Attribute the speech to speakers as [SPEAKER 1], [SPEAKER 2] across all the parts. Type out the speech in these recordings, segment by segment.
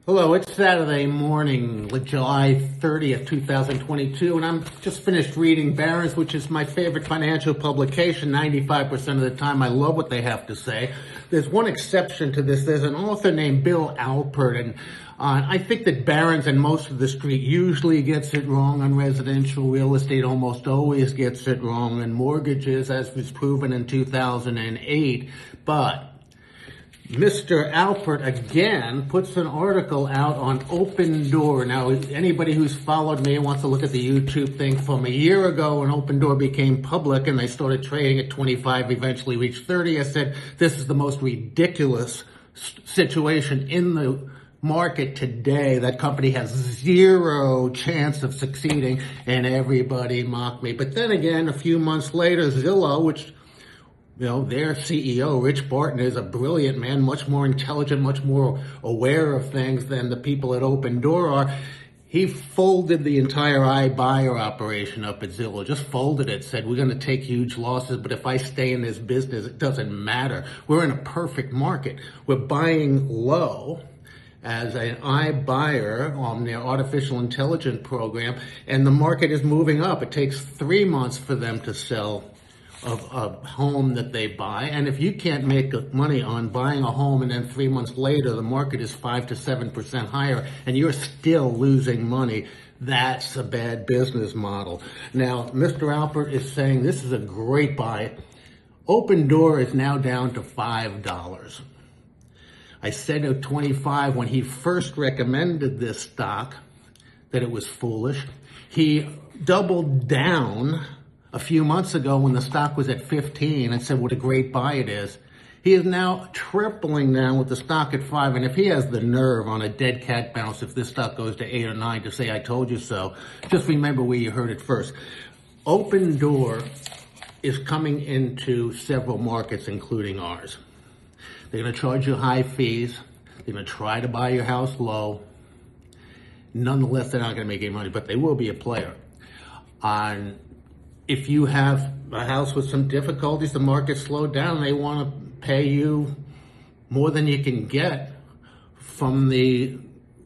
[SPEAKER 1] Hello, it's Saturday morning, July 30th, 2022, and I'm just finished reading Barron's, which is my favorite financial publication 95% of the time. I love what they have to say. There's one exception to this. There's an author named Bill Alpert, and I think that Barron's and most of the street usually gets it wrong on residential real estate, almost always gets it wrong on mortgages, as was proven in 2008, but Mr. Alpert again puts an article out on Opendoor. Now, anybody who's followed me and wants to look at the YouTube thing from a year ago when Opendoor became public and they started trading at 25, eventually reached 30, I said, this is the most ridiculous situation in the market today. That company has zero chance of succeeding, and everybody mocked me. But then again, a few months later, Zillow, which their CEO, Rich Barton, is a brilliant man, much more intelligent, much more aware of things than the people at Opendoor are. He folded the entire iBuyer operation up at Zillow, just folded it, said, we're going to take huge losses, but if I stay in this business, it doesn't matter. We're in a perfect market. We're buying low as an iBuyer on their artificial intelligence program, and the market is moving up. It takes 3 months for them to sell of a home that they buy. And if you can't make money on buying a home and then 3 months later the market is 5 to 7% higher and you're still losing money, that's a bad business model. Now, Mr. Alpert is saying this is a great buy. Opendoor is now down to $5. I said at 25 when he first recommended this stock that it was foolish. He doubled down a few months ago when the stock was at 15 and said what a great buy it is. He is now tripling down with the stock at 5, and if he has the nerve on a dead cat bounce, if this stock goes to 8 or 9, to say I told you so, just remember where you heard it first. Opendoor is coming into several markets, including ours. They're going to charge you high fees. They're going to try to buy your house low. Nonetheless, they're not going to make any money, but they will be a player. If you have a house with some difficulties, the market slowed down, they want to pay you more than you can get from the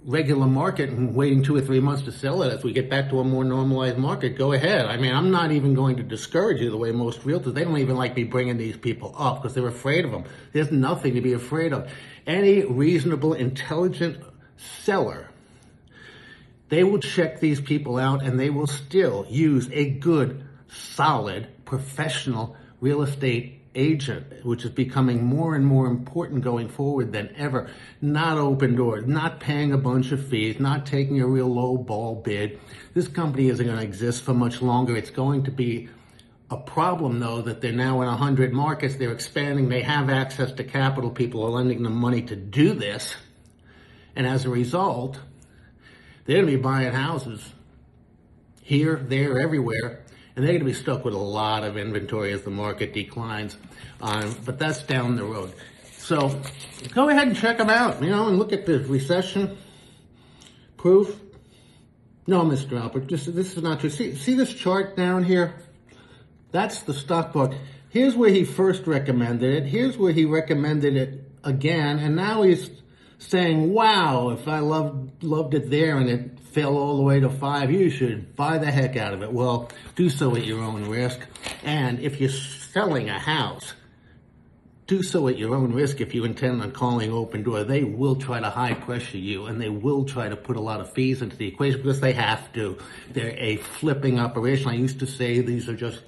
[SPEAKER 1] regular market and waiting 2 or 3 months to sell it. If we get back to a more normalized market, go ahead. I mean, I'm not even going to discourage you the way most realtors, they don't even like me bringing these people up because they're afraid of them. There's nothing to be afraid of. Any reasonable, intelligent seller, they will check these people out and they will still use a good, solid, professional real estate agent, which is becoming more and more important going forward than ever. Not Opendoor, not paying a bunch of fees, not taking a real low ball bid. This company isn't going to exist for much longer. It's going to be a problem, though, that they're now in 100 markets. They're expanding. They have access to capital. People are lending them money to do this. And as a result, they're going to be buying houses here, there, everywhere. And they're going to be stuck with a lot of inventory as the market declines. But that's down the road. So go ahead and check them out, and look at the recession proof. No, Mr. Alpert, this is not true. See this chart down here? That's the stock market. Here's where he first recommended it. Here's where he recommended it again. And now he's saying, wow, if I loved it there and it fell all the way to 5, you should buy the heck out of it. Well, do so at your own risk. And if you're selling a house, do so at your own risk. If you intend on calling Opendoor, they will try to high pressure you and they will try to put a lot of fees into the equation because they have to. They're a flipping operation. I used to say these are just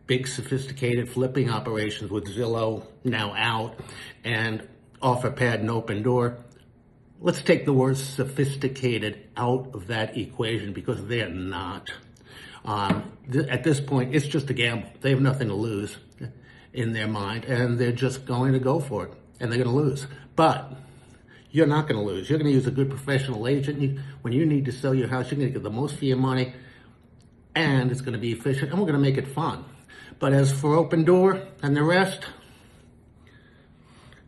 [SPEAKER 1] big, sophisticated flipping operations with Zillow now out and OfferPad and Opendoor. Let's take the word sophisticated out of that equation because they're not. At this point, it's just a gamble. They have nothing to lose in their mind, and they're just going to go for it, and they're going to lose. But you're not going to lose. You're going to use a good professional agent. When you need to sell your house, you're going to get the most for your money, and it's going to be efficient, and we're going to make it fun. But as for Opendoor and the rest,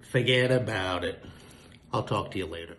[SPEAKER 1] forget about it. I'll talk to you later.